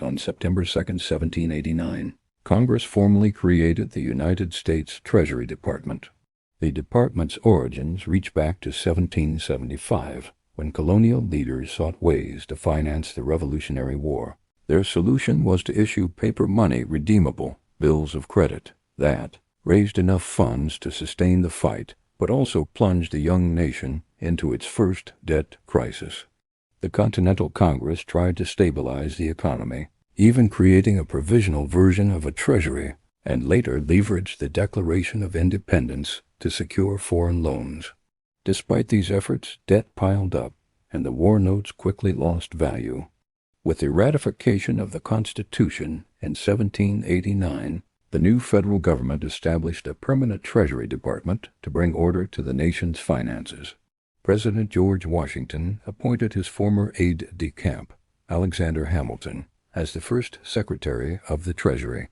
enacted on September 2, 1789, Congress formally created the United States Treasury Department. The department's origins reach back to 1775, when colonial leaders sought ways to finance the Revolutionary War. Their solution was to issue paper money redeemable bills of credit that raised enough funds to sustain the fight, but also plunged the young nation into its first debt crisis. The Continental Congress tried to stabilize the economy, even creating a provisional version of a treasury, and later leveraged the Declaration of Independence to secure foreign loans. Despite these efforts, debt piled up, and the war notes quickly lost value. With the ratification of the Constitution in 1789, the new federal government established a permanent Treasury Department to bring order to the nation's finances. President George Washington appointed his former aide-de-camp, Alexander Hamilton, as the first Secretary of the Treasury.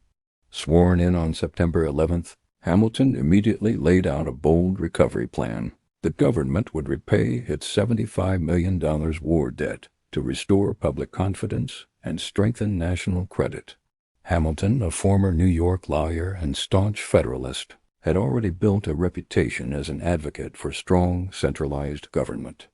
Sworn in on September 11th, Hamilton immediately laid out a bold recovery plan. The government would repay its $75 million war debt to restore public confidence and strengthen national credit. Hamilton, a former New York lawyer and staunch Federalist, had already built a reputation as an advocate for strong, centralized government.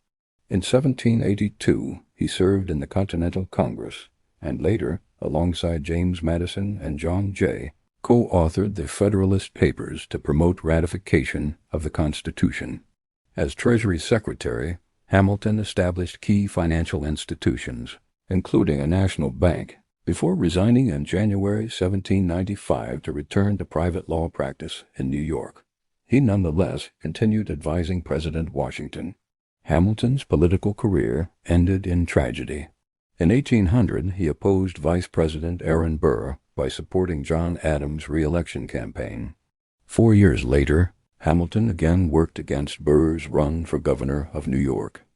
In 1782, he served in the Continental Congress, and later, alongside James Madison and John Jay, co-authored the Federalist Papers to promote ratification of the Constitution. As Treasury Secretary, Hamilton established key financial institutions, including a national bank, before resigning in January 1795 to return to private law practice in New York. He nonetheless continued advising President Washington. Hamilton's political career ended in tragedy. In 1800, he opposed Vice President Aaron Burr by supporting John Adams' re-election campaign. 4 years later, Hamilton again worked against Burr's run for governor of New York.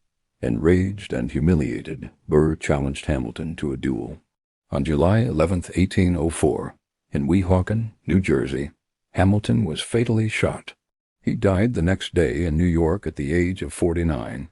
Enraged and humiliated, Burr challenged Hamilton to a duel. On July 11, 1804, in Weehawken, New Jersey, Hamilton was fatally shot. He died the next day in New York at the age of 49.